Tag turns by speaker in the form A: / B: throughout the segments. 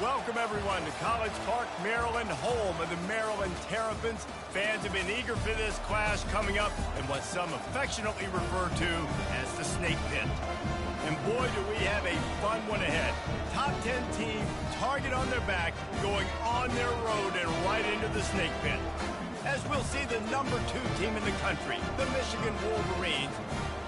A: Welcome, everyone, to College Park, Maryland, home of the Maryland Terrapins. Fans have been eager for this clash coming up in what some affectionately refer to as the Snake Pit. And boy, do we have a fun one ahead. Top 10 team, target on their back, going on their road and right into the Snake Pit. As we'll see the number 2 team in the country, the Michigan Wolverines,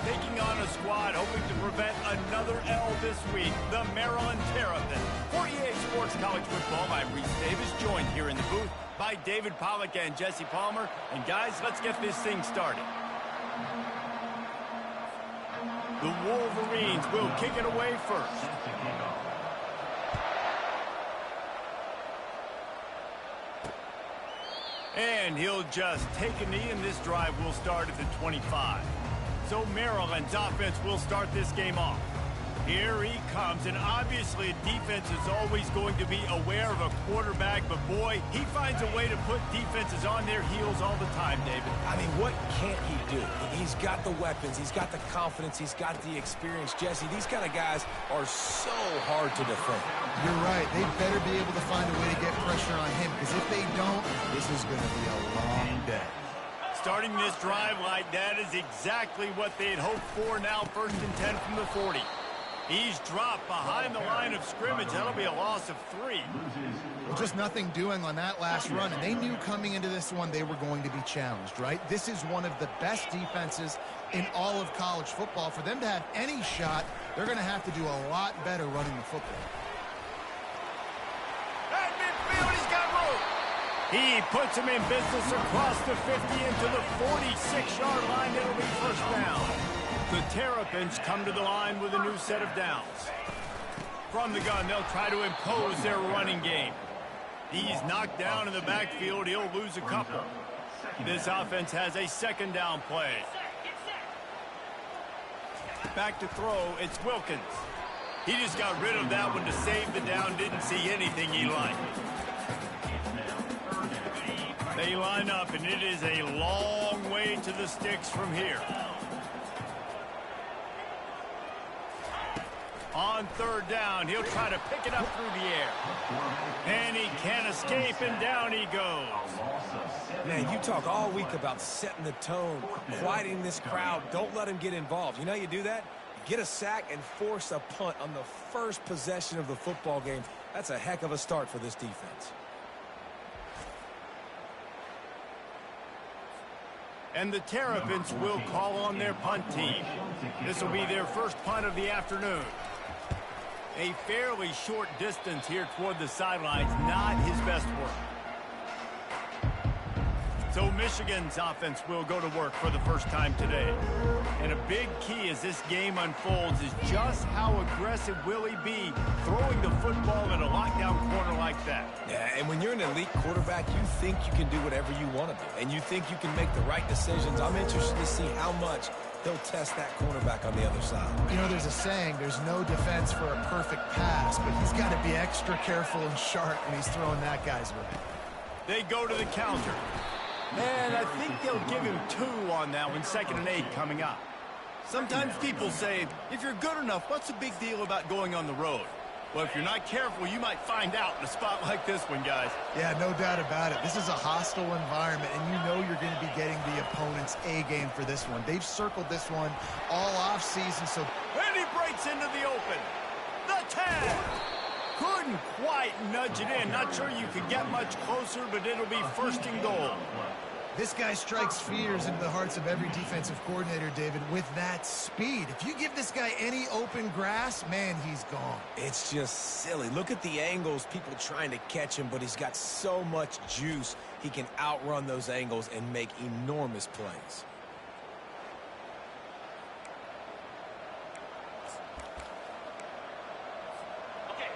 A: taking on a squad hoping to prevent another L this week, the Maryland Terrapins. For EA Sports College Football, I'm Reese Davis, joined here in the booth by David Pollack and Jesse Palmer. And guys, let's get this thing started. The Wolverines will kick it away first. And he'll just take a knee, and this drive will start at the 25. So Maryland's offense will start this game off. Here he comes, and obviously defense is always going to be aware of a quarterback, but boy, he finds a way to put defenses on their heels all the time, David.
B: I mean, what can't he do? He's got the weapons, he's got the confidence, he's got the experience. Jesse, these kind of guys are so hard to defend.
C: You're right. They better be able to find a way to get pressure on him, because if they don't, this is going to be a long day.
A: Starting this drive like that is exactly what they'd hoped for. Now 1st and 10 from the 40. He's dropped behind the line of scrimmage. That'll be a loss of 3.
C: Well, just nothing doing on that last run, and they knew coming into this one they were going to be challenged, right? This is one of the best defenses in all of college football. For them to have any shot, they're going to have to do a lot better running the football.
A: At midfield, he's got room. He puts him in business across the 50 into the 46-yard line. It'll be first down. The Terrapins come to the line with a new set of downs. From the gun, they'll try to impose their running game. He's knocked down in the backfield. He'll lose a couple. This offense has a second down play. Back to throw, it's Wilkins. He just got rid of that one to save the down. Didn't see anything he liked. They line up, and it is a long way to the sticks from here. On 3rd down, he'll try to pick it up through the air. And he can't escape, and down he goes.
B: Man, you talk all week about setting the tone, quieting this crowd. Don't let him get involved. You know how you do that? Get a sack and force a punt on the first possession of the football game. That's a heck of a start for this defense.
A: And the Terrapins will call on their punt team. This will be their first punt of the afternoon. A fairly short distance here toward the sidelines, not his best work. So Michigan's offense will go to work for the first time today. And a big key as this game unfolds is just how aggressive will he be throwing the football in a lockdown corner like that.
B: Yeah, and when you're an elite quarterback, you think you can do whatever you want to do. And you think you can make the right decisions. I'm interested to see how much he'll test that cornerback on the other side.
C: You know, there's a saying, there's no defense for a perfect pass, but he's got to be extra careful and sharp when he's throwing that guy's way.
A: They go to the counter. And I think they'll give him 2 on that one, 2nd and 8 coming up. Sometimes people say, if you're good enough, what's the big deal about going on the road? Well, if you're not careful, you might find out in a spot like this one, guys.
C: Yeah, no doubt about it. This is a hostile environment, and you know you're going to be getting the opponent's A game for this one. They've circled this one all offseason, so...
A: And he breaks into the open. The tag! Couldn't quite nudge it in. Not sure you could get much closer, but it'll be 1st and goal.
C: This guy strikes fears into the hearts of every defensive coordinator, David, with that speed. If you give this guy any open grass, man, he's gone.
B: It's just silly. Look at the angles, people trying to catch him, but he's got so much juice. He can outrun those angles and make enormous plays.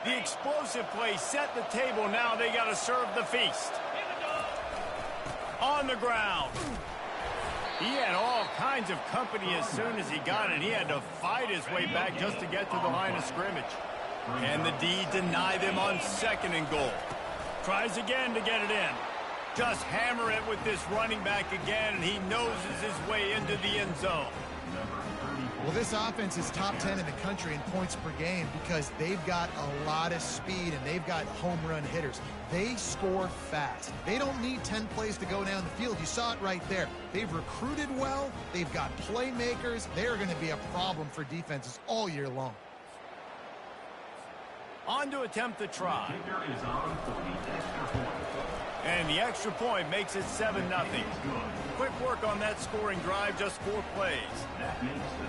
A: The explosive play set the table. Now they got to serve the feast. On the ground. He had all kinds of company as soon as he got it. He had to fight his way back just to get to the line of scrimmage. And the D deny them on 2nd and goal. Tries again to get it in. Just hammer it with this running back again, and he noses his way into the end zone.
C: Well, this offense is top 10 in the country in points per game because they've got a lot of speed and they've got home run hitters. They score fast. They don't need 10 plays to go down the field. You saw it right there. They've recruited well. They've got playmakers. They're going to be a problem for defenses all year long.
A: On to attempt the try. And the extra point makes it 7-0. Quick work on that scoring drive, just 4 plays.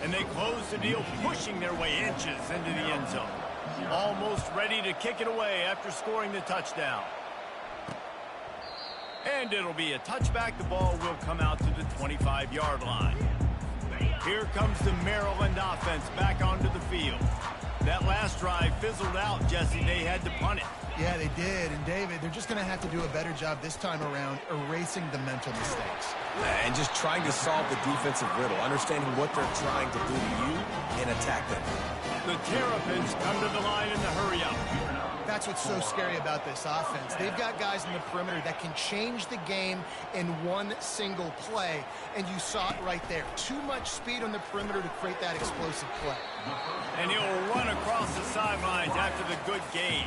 A: And they close the deal, pushing their way inches into the end zone. Almost ready to kick it away after scoring the touchdown. And it'll be a touchback. The ball will come out to the 25-yard line. Here comes the Maryland offense back onto the field. That last drive fizzled out, Jesse. They had to punt it.
C: Yeah, they did. And, David, they're just going to have to do a better job this time around erasing the mental mistakes.
B: And just trying to solve the defensive riddle, understanding what they're trying to do to you and attack them.
A: The Terrapins come to the line in the hurry-up.
C: That's what's so scary about this offense. They've got guys in the perimeter that can change the game in one single play, and you saw it right there. Too much speed on the perimeter to create that explosive play.
A: And he'll run across the sidelines after the good gain.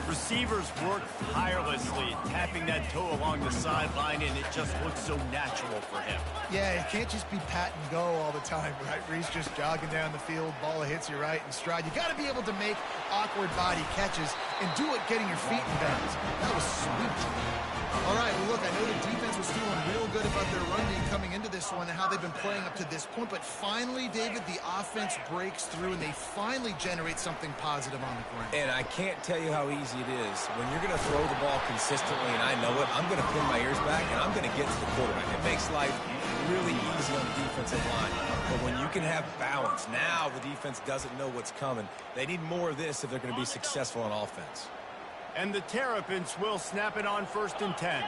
A: Receivers work tirelessly, tapping that toe along the sideline, and it just looks so natural for him.
C: Yeah, it can't just be pat and go all the time, right? Where he's just jogging down the field, ball hits you right in stride. You got to be able to make awkward body catches and do it getting your feet in bounds. That was sweet. All right, well, look, I know the defense was feeling real good about their run game coming into this one and how they've been playing up to this point, but finally, David, the offense breaks through and they finally generate something positive on the ground.
B: And I can't tell you how easy it is. When you're going to throw the ball consistently, and I know it, I'm going to pin my ears back and I'm going to get to the quarterback. It makes life really easy on the defensive line. But when you can have balance, now the defense doesn't know what's coming. They need more of this if they're going to be successful on offense.
A: And the Terrapins will snap it on 1st and 10.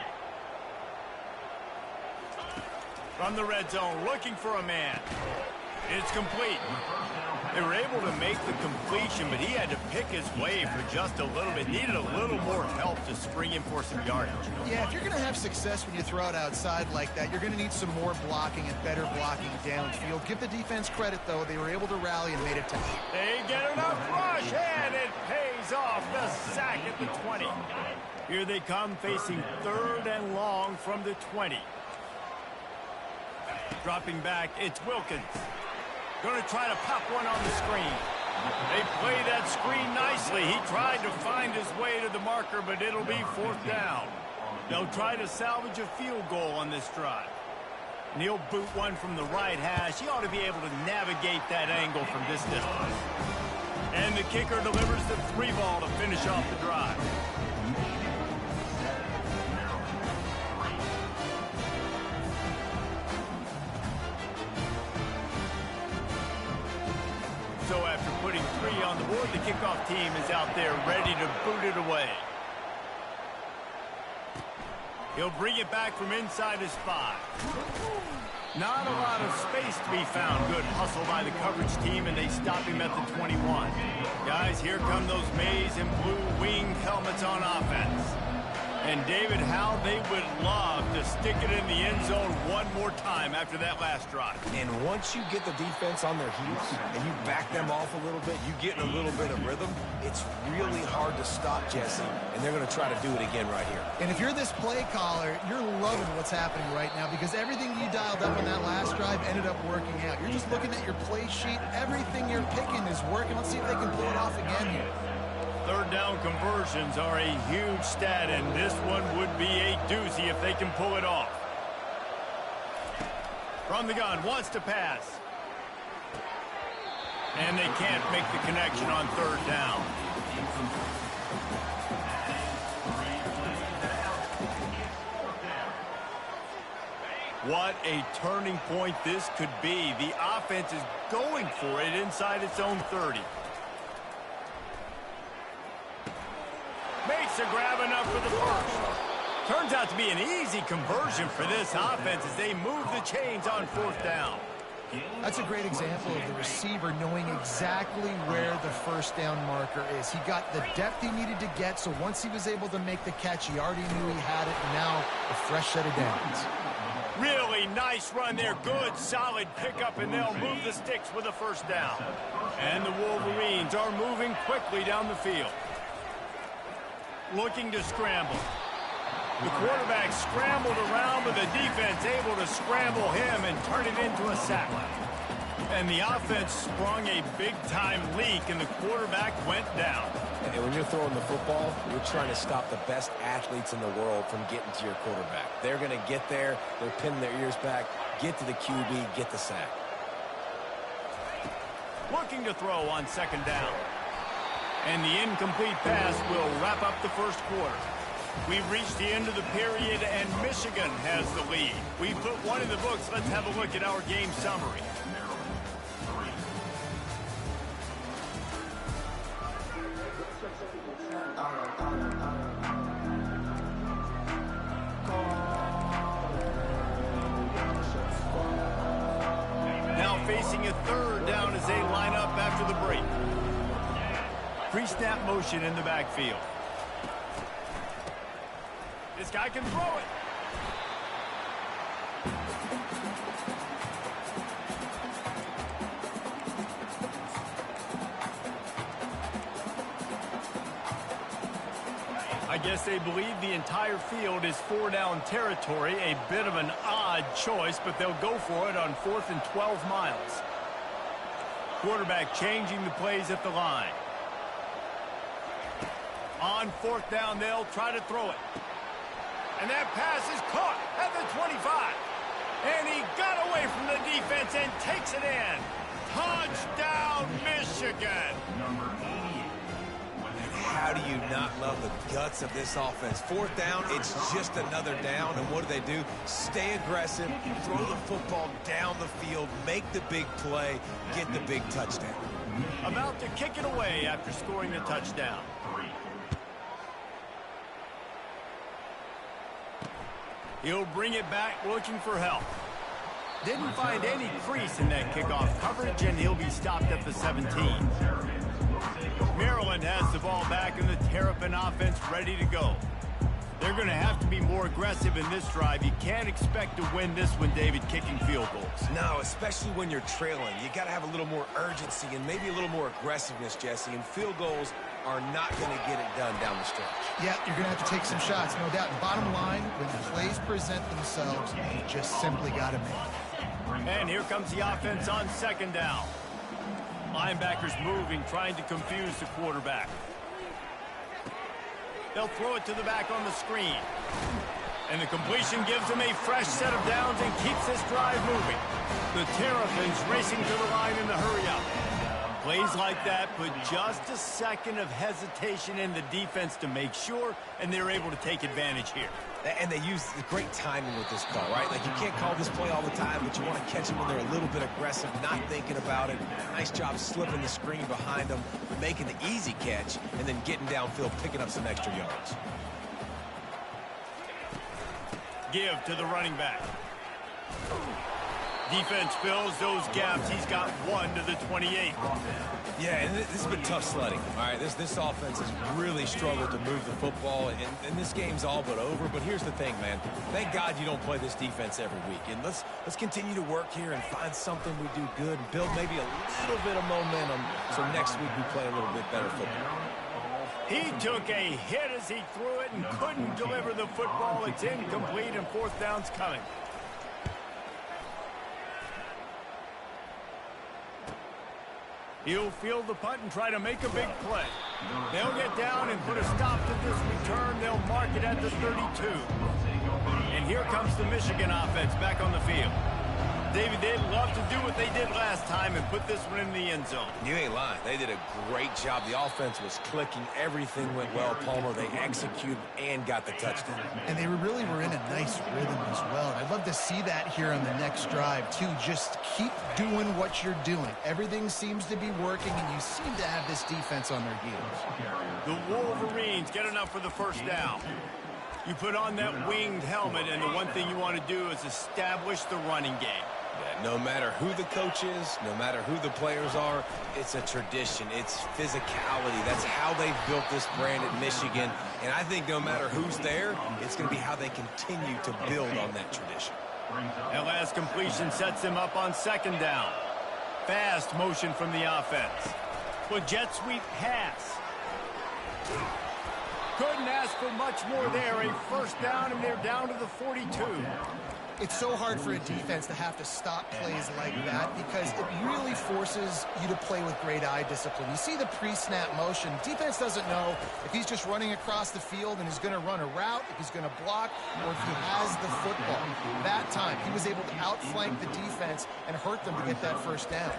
A: From the red zone, looking for a man. It's complete. They were able to make the completion, but he had to pick his way for just a little bit. Needed a little more help to spring in for some yardage.
C: Yeah, if you're going to have success when you throw it outside like that, you're going to need some more blocking and better blocking downfield. Give the defense credit, though. They were able to rally and made it tough.
A: They get enough rush, and it pays off. The sack at the 20. Here they come, facing 3rd and long from the 20. Dropping back, it's Wilkins. Going to try to pop one on the screen. They play that screen nicely. He tried to find his way to the marker, but it'll be 4th down. They'll try to salvage a field goal on this drive. And he'll boot one from the right hash. He ought to be able to navigate that angle from this distance. And the kicker delivers the 3 ball to finish off the drive. So after putting 3 on the board, the kickoff team is out there ready to boot it away. He'll bring it back from inside his 5. Not a lot of space to be found. Good hustle by the coverage team, and they stop him at the 21. Guys, here come those maize and blue wing helmets on offense. And David, how they would love to stick it in the end zone one more time after that last drive.
B: And once you get the defense on their heels and you back them off a little bit, you get in a little bit of rhythm, it's really hard to stop, Jesse. And they're going to try to do it again right here.
C: And if you're this play caller, you're loving what's happening right now because everything you dialed up on that last drive ended up working out. You're just looking at your play sheet. Everything you're picking is working. Let's see if they can pull it off again here.
A: 3rd down conversions are a huge stat, and this one would be a doozy if they can pull it off. From the gun, wants to pass. And they can't make the connection on 3rd down. What a turning point this could be. The offense is going for it inside its own 30. Makes a grab enough for the 1st. Turns out to be an easy conversion for this offense as they move the chains on 4th down.
C: That's a great example of the receiver knowing exactly where the first down marker is. He got the depth he needed to get, so once he was able to make the catch, he already knew he had it, and now a fresh set of downs.
A: Really nice run there. Good, solid pickup, and they'll move the sticks with a first down. And the Wolverines are moving quickly down the field. Looking to scramble. The quarterback scrambled around, but the defense able to scramble him and turn it into a sack. And the offense sprung a big-time leak, and the quarterback went down.
B: And when you're throwing the football, you're trying to stop the best athletes in the world from getting to your quarterback. They're going to get there. They're pinning their ears back, get to the QB, get the sack.
A: Looking to throw on second down. And the incomplete pass will wrap up the first quarter. We've reached the end of the period, and Michigan has the lead. We put one in the books. Let's have a look at our game summary. Now facing a third down as they line up after the break. Pre-snap motion in the backfield. This guy can throw it. I guess they believe the entire field is four-down territory. A bit of an odd choice, but they'll go for it on 4th and 12 miles. Quarterback changing the plays at the line. On 4th down, they'll try to throw it. And that pass is caught at the 25. And he got away from the defense and takes it in. Touchdown, Michigan.
B: How do you not love the guts of this offense? 4th down, it's just another down. And what do? Stay aggressive, throw the football down the field, make the big play, get the big touchdown.
A: About to kick it away after scoring the touchdown. He'll bring it back looking for help. Didn't find any crease in that kickoff coverage, and he'll be stopped at the 17. Maryland has the ball back, and the Terrapin offense ready to go. They're going to have to be more aggressive in this drive. You can't expect to win this one, David, kicking field goals.
B: No, especially when you're trailing. You got to have a little more urgency and maybe a little more aggressiveness, Jesse. And field goals are not going to get it done down the stretch.
C: Yeah, you're going to have to take some shots, no doubt. And bottom line, when the plays present themselves, you just simply got to make.
A: And here comes the offense on second down. Linebackers moving, trying to confuse the quarterback. They'll throw it to the back on the screen. And the completion gives them a fresh set of downs and keeps this drive moving. The Terrapins racing to the line in the hurry-up. Plays like that put just a second of hesitation in the defense to make sure, and they're able to take advantage here.
B: And they use the great timing with this call, right? Like, you can't call this play all the time, but you want to catch them when they're a little bit aggressive, not thinking about it. Nice job slipping the screen behind them, making the easy catch, and then getting downfield, picking up some extra yards.
A: Give to the running back. Defense fills those gaps. He's got one to the 28.
B: Yeah, and this has been tough sledding. All right, this offense has really struggled to move the football, and this game's all but over. But here's the thing, man. Thank God you don't play this defense every week. And let's continue to work here and find something we do good and build maybe a little bit of momentum so next week we play a little bit better football.
A: He took a hit as he threw it and couldn't deliver the football. It's incomplete, and 4th down's coming. He'll field the punt and try to make a big play. They'll get down and put a stop to this return. They'll mark it at the 32. And here comes the Michigan offense back on the field. David, they'd love to do what they did last time and put this one in the end zone.
B: You ain't lying. They did a great job. The offense was clicking. Everything went well, Palmer. They executed and got the touchdown.
C: And they really were in a nice rhythm as well. And I'd love to see that here on the next drive, too. Just keep doing what you're doing. Everything seems to be working, and you seem to have this defense on their heels.
A: The Wolverines get enough for the first down. You put on that winged helmet, and the one thing you want to do is establish the running game.
B: No matter who the coach is, no matter who the players are, it's a tradition. It's physicality. That's how they've built this brand at Michigan. And I think no matter who's there, it's going to be how they continue to build on that tradition.
A: That last completion sets them up on second down. Fast motion from the offense. With jet sweep pass. Couldn't ask for much more there. A first down, and they're down to the 42.
C: It's so hard for a defense to have to stop plays like that because it really forces you to play with great eye discipline. You see the pre-snap motion. Defense doesn't know if he's just running across the field and he's going to run a route, if he's going to block, or if he has the football. That time, he was able to outflank the defense and hurt them to get that first down.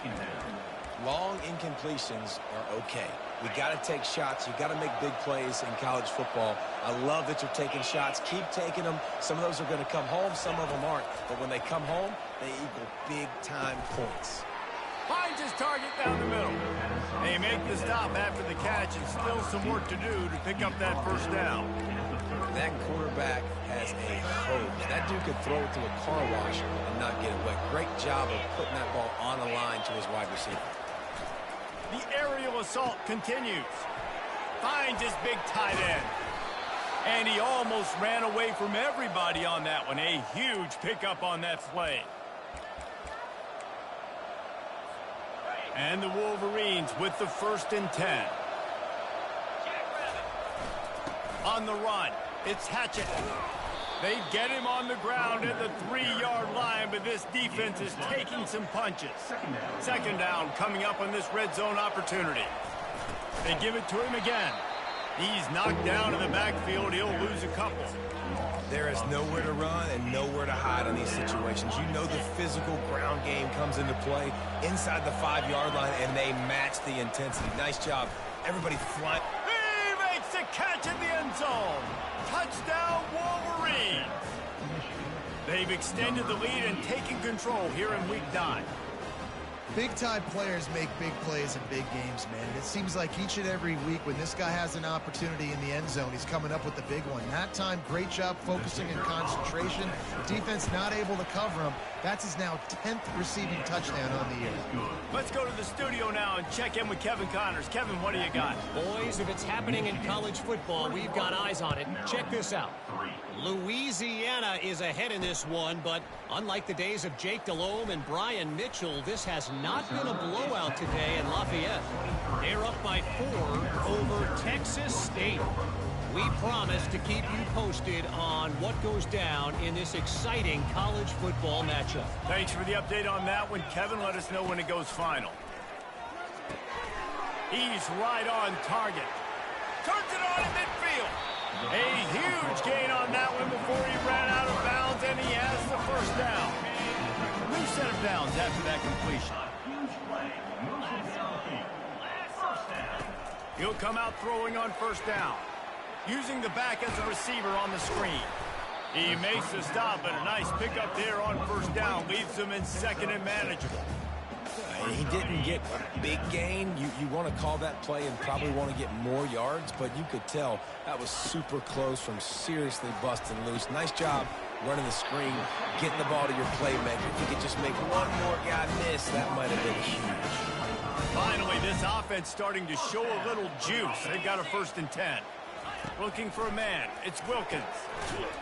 B: Long incompletions are okay. We got to take shots. You got to make big plays in college football. I love that you're taking shots. Keep taking them. Some of those are going to come home. Some of them aren't. But when they come home, they equal big-time points.
A: Finds his target down the middle. They make the stop after the catch, and still some work to do to pick up that first down.
B: That quarterback has a hose. That dude could throw it through a car wash and not get it wet. Great job of putting that ball on the line to his wide receiver.
A: The aerial assault continues. Finds his big tight end. And he almost ran away from everybody on that one. A huge pickup on that play. And the Wolverines with the 1st and 10. On the run, it's Hatchett. They get him on the ground at the 3-yard line, but this defense is taking some punches. Second down coming up on this red zone opportunity. They give it to him again. He's knocked down in the backfield. He'll lose a couple.
B: There is nowhere to run and nowhere to hide in these situations. You know the physical ground game comes into play inside the 5-yard line, and they match the intensity. Nice job. Everybody flying.
A: He makes the catch in the end zone. Touchdown, Wolverines. They've extended the lead and taken control here in Week 9.
C: Big-time players make big plays in big games, man. It seems like each and every week when this guy has an opportunity in the end zone, he's coming up with the big one. That time, great job focusing and concentration. Defense not able to cover him. That's his now 10th receiving touchdown on the year.
A: Let's go to the studio now and check in with Kevin Connors. Kevin, what do you got?
D: Boys, if it's happening in college football, we've got eyes on it. Check this out. Louisiana is ahead in this one, but unlike the days of Jake Delhomme and Brian Mitchell, this has not been a blowout today in Lafayette. They're up by 4 over Texas State. We promise to keep you posted on what goes down in this exciting college football matchup.
A: Thanks for the update on that one, Kevin. Let us know when it goes final. He's right on target. Turns it on in midfield. A huge gain on that one before he ran out of bounds, and he has the first down. New set of downs after that completion. He'll come out throwing on first down, using the back as a receiver on the screen. He makes the stop, but a nice pickup there on first down leaves him in second and manageable.
B: He didn't get a big gain. You want to call that play and probably want to get more yards, but you could tell that was super close from seriously busting loose. Nice job running the screen, getting the ball to your playmaker. If you could just make one more guy miss, that might have been huge.
A: Finally, this offense starting to show a little juice. They've got a 1st and 10. Looking for a man. It's Wilkins.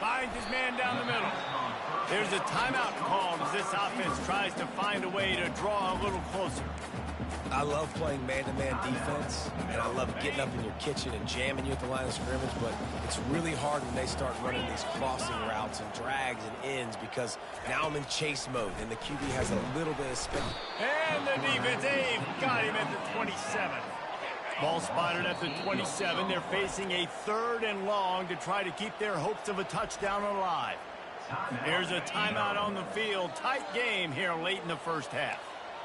A: Finds his man down the middle. There's a timeout called as this offense tries to find a way to draw a little closer.
B: I love playing man-to-man defense, and I love getting up in your kitchen and jamming you at the line of scrimmage, but it's really hard when they start running these crossing routes and drags and ends because now I'm in chase mode, and the QB has a little bit of space.
A: And the defense, they've got him at the 27. Ball spotted at the 27. They're facing a 3rd and long to try to keep their hopes of a touchdown alive. There's a timeout on the field. Tight game here late in the first half.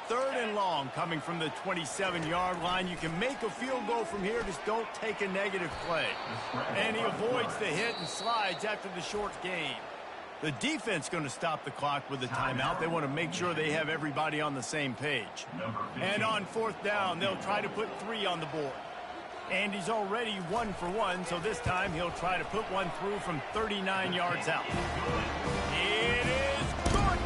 A: 3rd and long coming from the 27-yard line. You can make a field goal from here, just don't take a negative play. And he avoids the hit and slides after the short gain. The defense going to stop the clock with the timeout. They want to make sure they have everybody on the same page. And on 4th down, they'll try to put 3 on the board. And he's already 1 for 1, so this time he'll try to put one through from 39 yards out. It is good.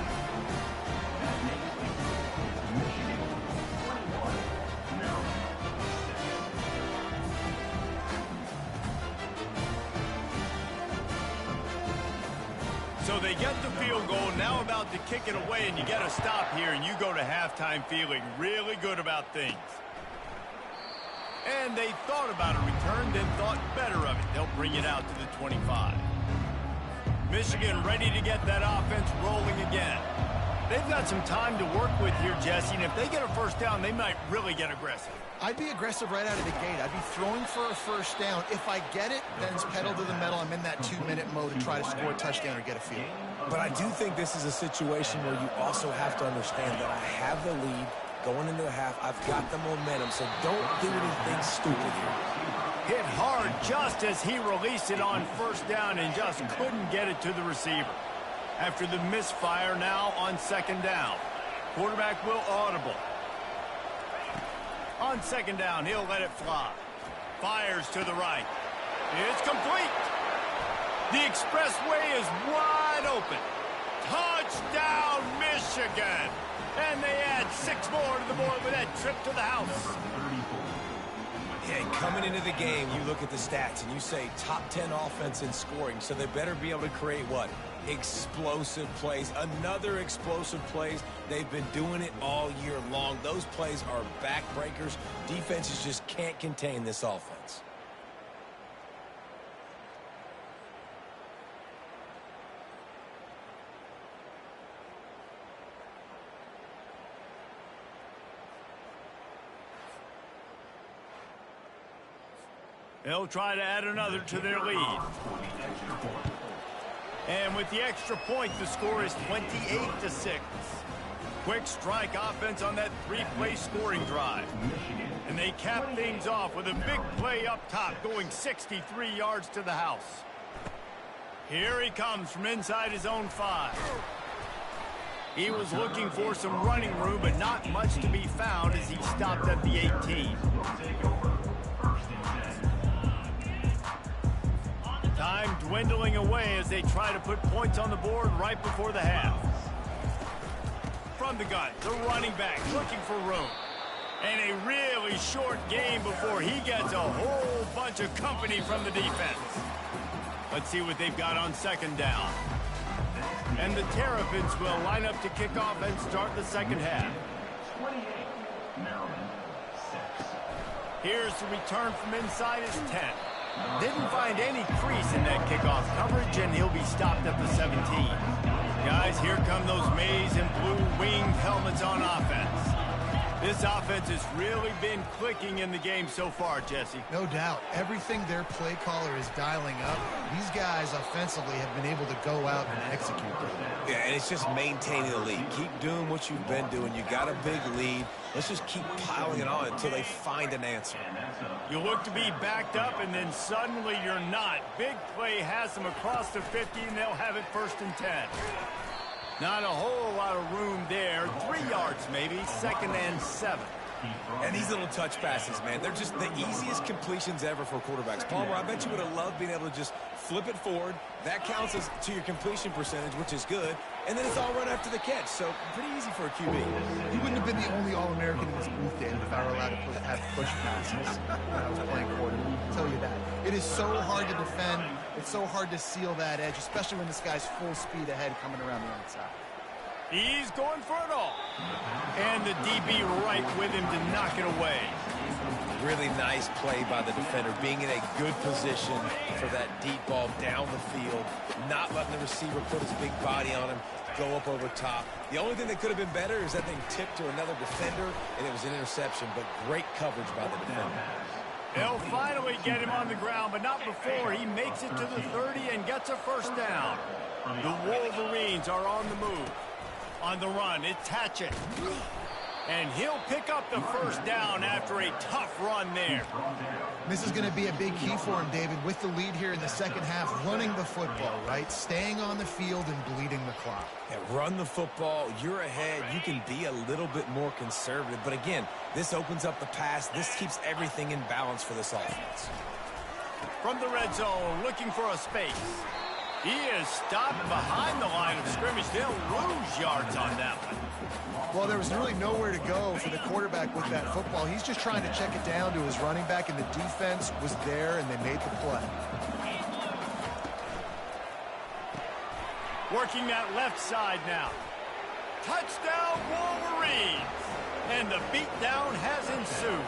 A: So they get the field goal, now about to kick it away, and you get a stop here, and you go to halftime feeling really good about things. And they thought about a return, then thought better of it. They'll bring it out to the 25. Michigan ready to get that offense rolling again. They've got some time to work with here, Jesse, and if they get a first down, they might really get aggressive.
C: I'd be aggressive right out of the gate. I'd be throwing for a first down. If I get it, then it's pedal to the metal. I'm in that 2-minute mode to try to score a touchdown or get a field.
B: But I do think this is a situation where you also have to understand that I have the lead going into the half. I've got the momentum, so don't do anything stupid here.
A: Hit hard just as he released it on first down and just couldn't get it to the receiver. After the misfire, now on second down. Quarterback will audible. On second down, he'll let it fly. Fires to the right. It's complete. The expressway is wide open. Touchdown, Michigan. And they add 6 more to the board with that trip to the house.
B: Yeah, coming into the game, you look at the stats and you say top 10 offense in scoring, so they better be able to create what? Explosive plays. Another explosive plays. They've been doing it all year long. Those plays are backbreakers. Defenses just can't contain this offense.
A: They'll try to add another to their lead. And with the extra point, the score is 28-6. Quick strike offense on that 3-play scoring drive. And they cap things off with a big play up top, going 63 yards to the house. Here he comes from inside his own 5. He was looking for some running room, but not much to be found as he stopped at the 18. Time dwindling away as they try to put points on the board right before the half. From the gun, the running back looking for room. And a really short game before he gets a whole bunch of company from the defense. Let's see what they've got on second down. And the Terrapins will line up to kick off and start the second half. Here's the return from inside his 10. Didn't find any crease in that kickoff coverage, and he'll be stopped at the 17. Guys, here come those maize and blue winged helmets on offense. This offense has really been clicking in the game so far, Jesse.
C: No doubt. Everything their play caller is dialing up, these guys offensively have been able to go out and execute.
B: Yeah, and it's just maintaining the lead. Keep doing what you've been doing. You got a big lead. Let's just keep piling it on until they find an answer.
A: You look to be backed up, and then suddenly you're not. Big play has them across the 50, and they'll have it 1st and 10. Not a whole lot of room there. 3 yards maybe, 2nd and 7.
B: And these little touch passes, man, they're just the easiest completions ever for quarterbacks. Palmer, I bet you would have loved being able to just flip it forward. That counts as to your completion percentage, which is good. And then it's all run after the catch, so pretty easy for a QB.
C: He wouldn't have been the only All-American in this booth, David, if I were allowed to have push passes when I was playing quarterback. I'll tell you that. It is so hard to defend. It's so hard to seal that edge, especially when this guy's full speed ahead coming around the outside.
A: He's going for it all. And the DB right with him to knock it away.
B: Really nice play by the defender, being in a good position for that deep ball down the field, not letting the receiver put his big body on him, go up over top. The only thing that could have been better is that thing tipped to another defender, and it was an interception, but great coverage by the defender.
A: They'll finally get him on the ground, but not before he makes it to the 30 and gets a first down. The Wolverines are on the move. On the run, it's Hatchett. And he'll pick up the first down after a tough run there.
C: This is going to be a big key for him, David, with the lead here in the second half, running the football, right? Staying on the field and bleeding the clock.
B: Yeah, run the football. You're ahead. You can be a little bit more conservative. But again, this opens up the pass. This keeps everything in balance for this offense.
A: From the red zone, looking for a space. He is stopped behind the line of scrimmage. They'll lose yards on that one.
C: Well, there was really nowhere to go for the quarterback with that football. He's just trying to check it down to his running back, and the defense was there, and they made the play.
A: Working that left side now. Touchdown, Wolverines! And the beatdown has ensued.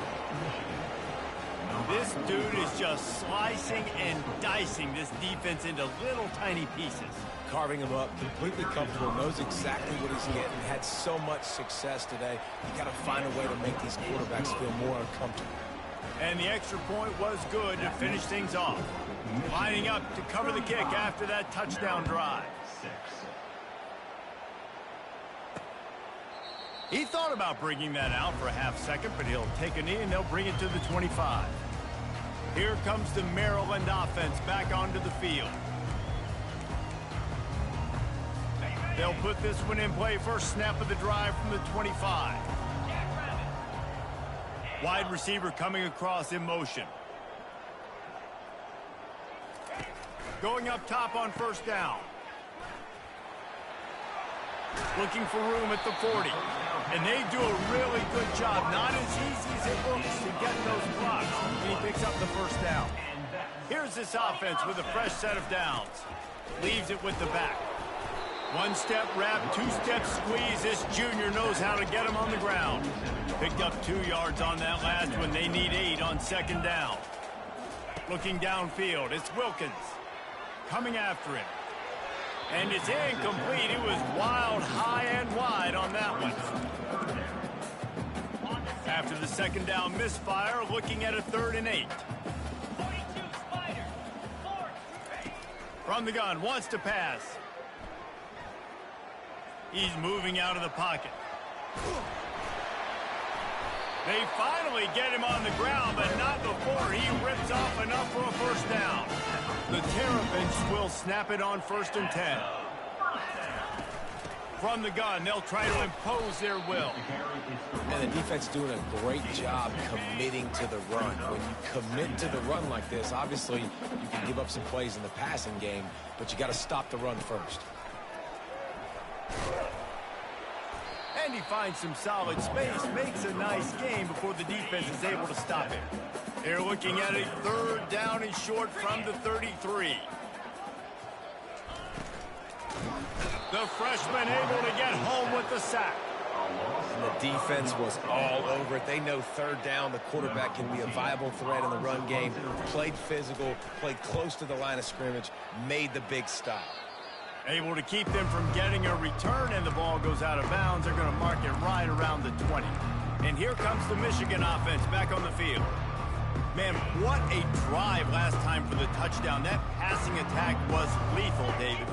A: This dude is just slicing and dicing this defense into little tiny pieces.
B: Carving him up, completely comfortable, knows exactly what he's getting. Had so much success today. You got to find a way to make these quarterbacks feel more uncomfortable.
A: And the extra point was good to finish things off. Lining up to cover the kick after that touchdown drive. He thought about bringing that out for a half second, but he'll take a knee and they'll bring it to the 25. Here comes the Maryland offense back onto the field. They'll put this one in play first snap of the drive from the 25. Wide receiver coming across in motion. Going up top on first down. Looking for room at the 40. And they do a really good job. Not as easy as it looks to get those blocks. And he picks up the first down. Here's this offense with a fresh set of downs. Leaves it with the back. One-step wrap, two-step squeeze. This junior knows how to get him on the ground. Picked up 2 yards on that last one. They need 8 on second down. Looking downfield, it's Wilkins. Coming after him. And it's incomplete. It was wild, high and wide on that one. After the second down misfire, looking at a 3rd and 8. From the gun, wants to pass. He's moving out of the pocket. They finally get him on the ground, but not before he rips off enough for a first down. The Terrapins will snap it on 1st and 10. From the gun, they'll try to impose their will.
B: And the defense doing a great job committing to the run. When you commit to the run like this, obviously you can give up some plays in the passing game, but you got to stop the run first.
A: And he finds some solid space, makes a nice game before the defense is able to stop him. They're looking at a 3rd down and short from the 33. The freshman able to get home with the sack.
B: And the defense was all over it. They know 3rd down, the quarterback can be a viable threat in the run game. Played physical, played close to the line of scrimmage, made the big stop.
A: Able to keep them from getting a return, and the ball goes out of bounds. They're going to mark it right around the 20. And here comes the Michigan offense back on the field. Man, what a drive last time for the touchdown. That passing attack was lethal, David.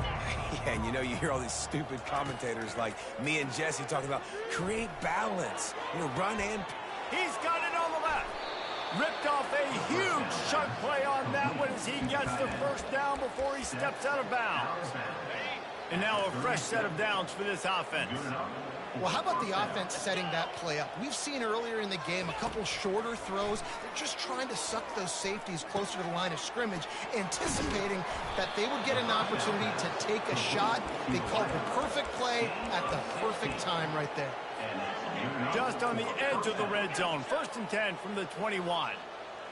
B: Yeah, and you know, you hear all these stupid commentators like me and Jesse talking about create balance, run and...
A: He's got it on the left. Ripped off a huge chunk play on that one as he gets the first down before he steps out of bounds. And now a fresh set of downs for this offense.
C: Well, how about the offense setting that play up? We've seen earlier in the game a couple shorter throws. They're just trying to suck those safeties closer to the line of scrimmage, anticipating that they would get an opportunity to take a shot. They called the perfect play at the perfect time right there.
A: Just on the edge of the red zone. 1st and 10 from the 21.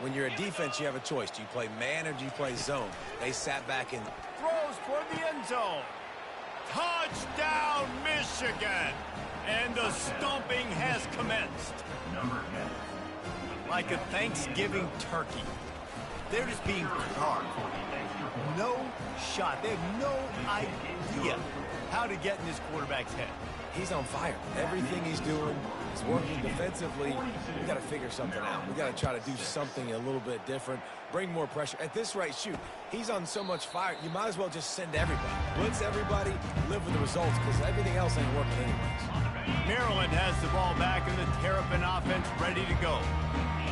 B: When you're a defense, you have a choice. Do you play man or do you play zone? They sat back and...
A: Throws toward the end zone. Touchdown, Michigan! And the stomping has commenced. Like a Thanksgiving turkey. They're just being carved. No shot. They have no idea how to get in this quarterback's head.
B: He's on fire. Everything he's doing is working defensively. We got to figure something out. We got to try to do something a little bit different. Bring more pressure. At this rate, shoot, he's on so much fire, you might as well just send everybody. Blitz everybody, live with the results, because everything else ain't working anyways.
A: Maryland has the ball back and the Terrapin offense ready to go.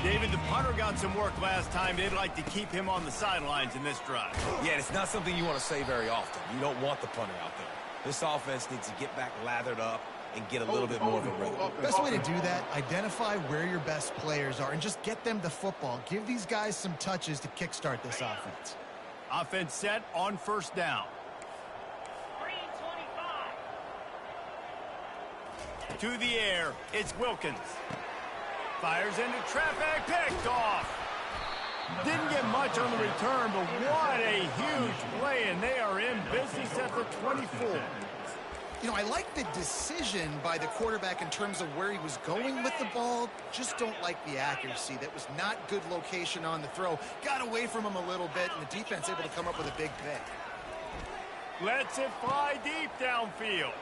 A: David, the punter got some work last time. They'd like to keep him on the sidelines in this drive.
B: Yeah, it's not something you want to say very often. You don't want the punter out there. This offense needs to get back lathered up and get a little bit more of a rhythm.
C: Best way to do that, identify where your best players are and just get them the football. Give these guys some touches to kickstart this offense.
A: Offense set on 1st down. To the air, it's Wilkins. Fires into traffic, picked off. Didn't get much on the return, but what a huge play, and they are in business at the 24.
C: You know, I like the decision by the quarterback in terms of where he was going with the ball. Just don't like the accuracy. That was not good location on the throw. Got away from him a little bit, and the defense able to come up with a big pick.
A: Lets it fly deep downfield.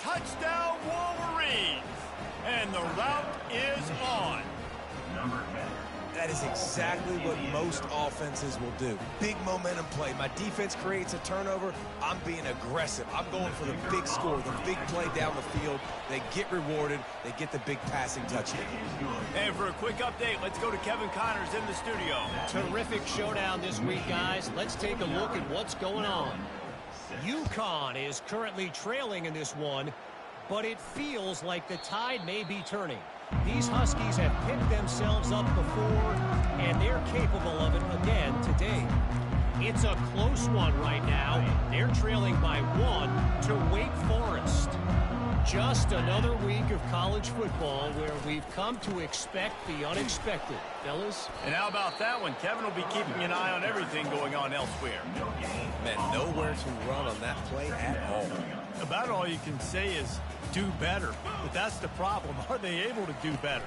A: Touchdown, Wolverines. And the route is on.
B: That is exactly what most offenses will do. Big momentum play. My defense creates a turnover. I'm being aggressive. I'm going for the big score, the big play down the field. They get rewarded. They get the big passing touchdown.
A: And for a quick update, let's go to Kevin Connors in the studio.
D: Terrific showdown this week, guys. Let's take a look at what's going on. UConn is currently trailing in this one, but it feels like the tide may be turning. These Huskies have picked themselves up before, and they're capable of it again today. It's a close one right now. They're trailing by 1 to Wake Forest. Just another week of college football where we've come to expect the unexpected. Fellas?
A: And how about that one? Kevin will be keeping an eye on everything going on elsewhere.
B: Man, nowhere to run on that play at all.
A: About all you can say is do better. But that's the problem. Are they able to do better?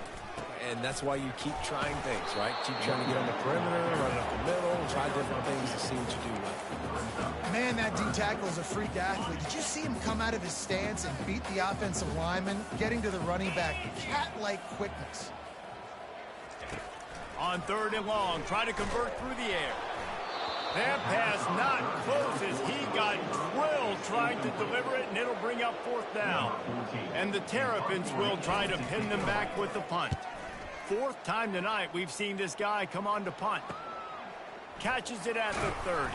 B: And that's why you keep trying things, right? Keep trying to get on the perimeter, run up the middle, try different things to see what you do right.
C: Man, that D-tackle is a freak athlete. Did you see him come out of his stance and beat the offensive lineman, getting to the running back? Cat-like quickness.
A: On 3rd and long, try to convert through the air. That pass not close as he got drilled trying to deliver it, and it'll bring up 4th down. And the Terrapins will try to pin them back with the punt. 4th time tonight we've seen this guy come on to punt. Catches it at the 30.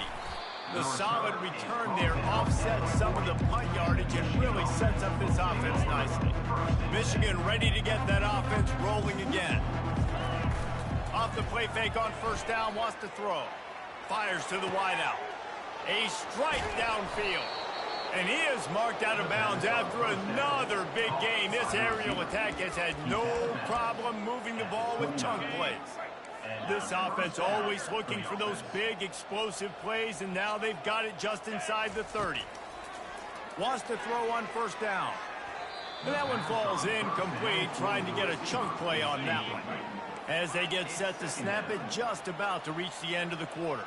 A: The solid return there offsets some of the punt yardage and really sets up this offense nicely. Michigan ready to get that offense rolling again. Off the play fake on 1st down, wants to throw. Fires to the wideout. A strike downfield. And he is marked out of bounds after another big game. This aerial attack has had no problem moving the ball with chunk plays. This offense always looking for those big explosive plays, and now they've got it just inside the 30. Wants to throw on 1st down. And that one falls incomplete, trying to get a chunk play on that one. As they get set to snap it, just about to reach the end of the quarter.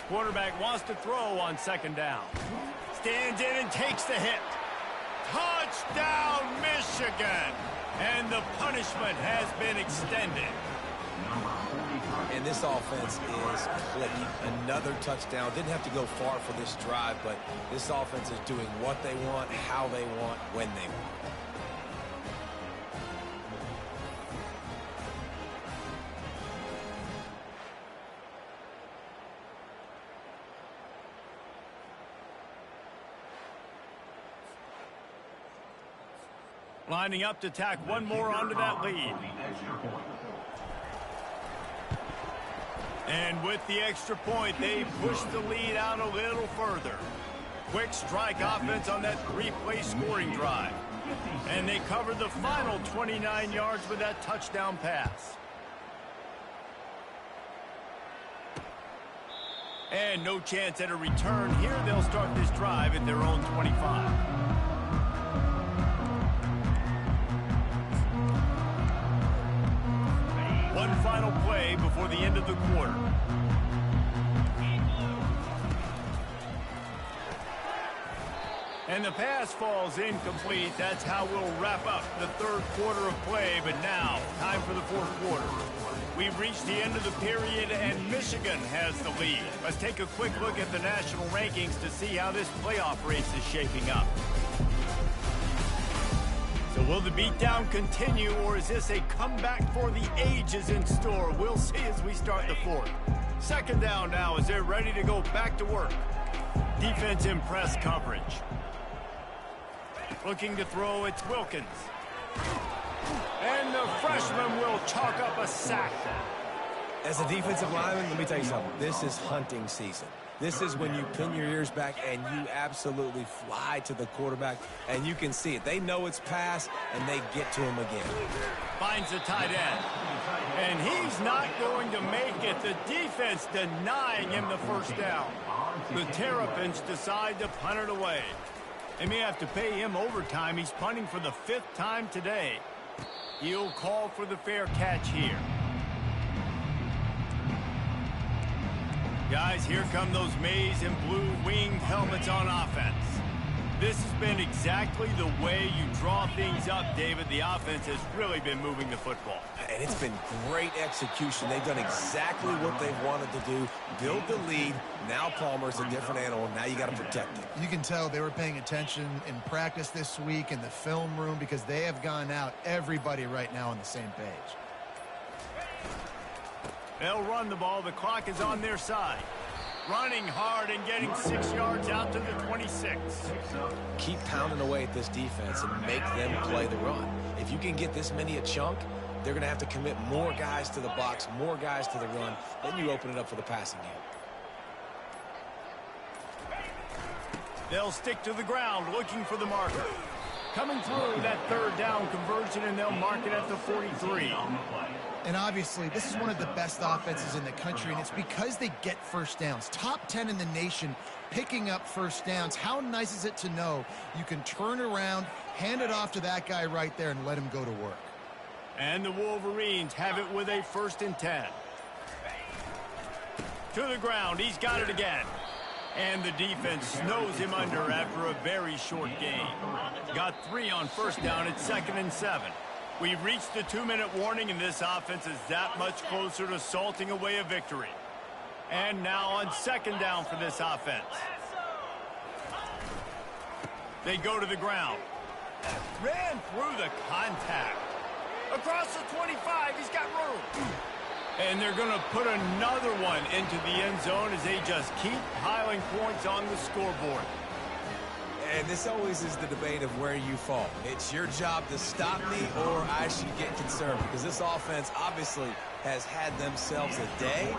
A: Quarterback wants to throw on 2nd down. Stands in and takes the hit. Touchdown, Michigan! And the punishment has been extended.
B: And this offense is clicking. Another touchdown. Didn't have to go far for this drive, but this offense is doing what they want, how they want, when they want.
A: Lining up to tack one more onto that lead. And with the extra point, they push the lead out a little further. Quick strike offense on that 3-play scoring drive. And they cover the final 29 yards with that touchdown pass. And no chance at a return here. They'll start this drive at their own 25. One final play before the end of the quarter. And the pass falls incomplete. That's how we'll wrap up the 3rd quarter of play. But now, time for the 4th quarter. We've reached the end of the period, and Michigan has the lead. Let's take a quick look at the national rankings to see how this playoff race is shaping up. So will the beatdown continue, or is this a comeback for the ages in store? We'll see as we start the 4th. 2nd down now as they're ready to go back to work. Defense in press coverage. Looking to throw, it's Wilkins. And the freshman will chalk up a sack.
B: As a defensive lineman, let me tell you something. This is hunting season. This is when you pin your ears back and you absolutely fly to the quarterback, and you can see it. They know it's pass, and they get to him again.
A: Finds the tight end. And he's not going to make it. The defense denying him the first down. The Terrapins decide to punt it away. They may have to pay him overtime. He's punting for the 5th time today. He'll call for the fair catch here. Guys, here come those maize and blue winged helmets on offense. This has been exactly the way you draw things up, David. The offense has really been moving the football.
B: And it's been great execution. They've done exactly what they've wanted to do. Build the lead. Now Palmer's a different animal. Now you got to protect him.
C: You can tell they were paying attention in practice this week in the film room because they have gone out, everybody right now on the same page.
A: They'll run the ball. The clock is on their side. Running hard and getting 6 yards out to the 26.
B: Keep pounding away at this defense and make them play the run. If you can get this many a chunk, they're going to have to commit more guys to the box, more guys to the run. Then you open it up for the passing game.
A: They'll stick to the ground looking for the marker. Coming through that 3rd down conversion, and they'll mark it at the 43.
C: And obviously, this is one of the best offenses in the country, and it's because they get first downs. Top 10 in the nation picking up first downs. How nice is it to know you can turn around, hand it off to that guy right there, and let him go to work.
A: And the Wolverines have it with a 1st and 10. To the ground. He's got it again. And the defense snows him under after a very short gain. Got 3 on 1st down at 2nd and 7. We've reached the 2-minute warning, and this offense is that much closer to salting away a victory. And now on 2nd down for this offense. They go to the ground. Ran through the contact. Across the 25, he's got room. And they're going to put another one into the end zone as they just keep piling points on the scoreboard.
B: And this always is the debate of where you fall. It's your job to stop me, or I should get concerned, because this offense obviously has had themselves a day,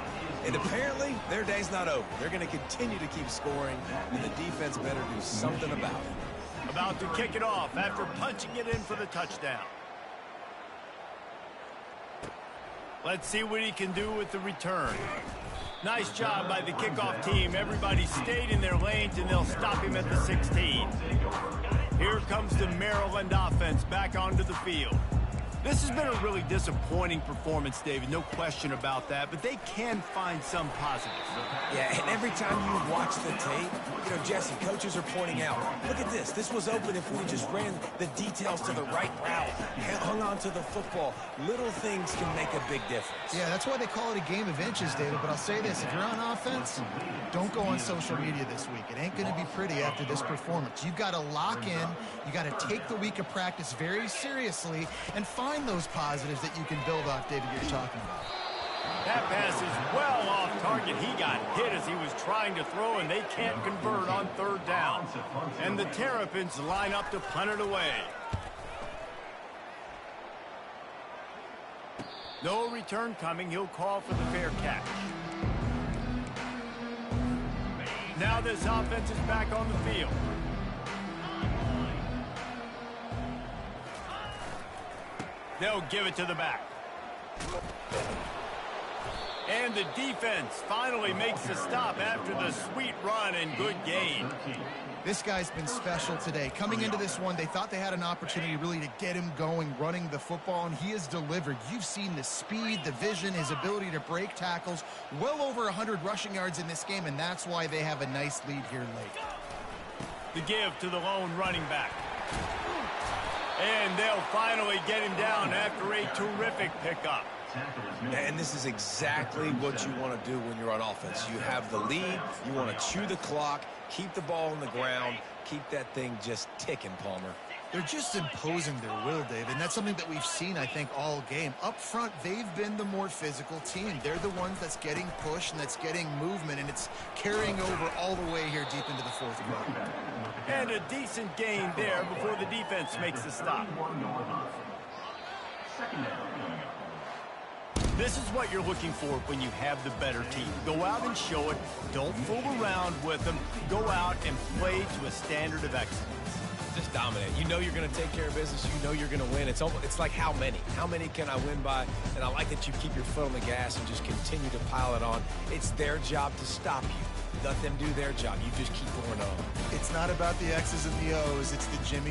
B: and apparently their day's not over. They're going to continue to keep scoring, and the defense better do something about it.
A: About to kick it off after punching it in for the touchdown. Let's see what he can do with the return. Nice job by the kickoff team. Everybody stayed in their lanes, and they'll stop him at the 16. Here comes the Maryland offense back onto the field. This has been a really disappointing performance, David. No question about that, but they can find some positives.
B: Yeah, and every time you watch the tape, you know, Jesse, coaches are pointing out, look at this. This was open if we just ran the details to the right route, hung on to the football. Little things can make a big difference.
C: Yeah, that's why they call it a game of inches, David. But I'll say this, if you're on offense, don't go on social media this week. It ain't going to be pretty after this performance. You've got to lock in. You got to take the week of practice very seriously and find those positives that you can build off, David, you're talking about.
A: That pass is well off target. He got hit as he was trying to throw, and they can't convert on 3rd down. And the Terrapins line up to punt it away. No return coming. He'll call for the fair catch. Now this offense is back on the field. They'll give it to the back. And the defense finally makes a stop after the sweet run and good gain.
C: This guy's been special today. Coming into this one, they thought they had an opportunity really to get him going, running the football, and he has delivered. You've seen the speed, the vision, his ability to break tackles. Well over 100 rushing yards in this game, and that's why they have a nice lead here late.
A: The give to the lone running back. And they'll finally get him down after a terrific pickup.
B: And this is exactly what you want to do when you're on offense. You have the lead. You want to chew the clock, keep the ball on the ground, keep that thing just ticking, Palmer.
C: They're just imposing their will, David, and that's something that we've seen, I think, all game. Up front, they've been the more physical team. They're the ones that's getting pushed and that's getting movement, and it's carrying over all the way here deep into the 4th quarter.
A: And a decent gain there before the defense makes the stop. This is what you're looking for when you have the better team. Go out and show it. Don't fool around with them. Go out and play to a standard of excellence.
B: Just dominate. You know you're going to take care of business. You know you're going to win. It's like how many? How many can I win by? And I like that you keep your foot on the gas and just continue to pile it on. It's their job to stop you. Let them do their job. You just keep going on.
C: It's not about the X's and the O's. It's the Jimmy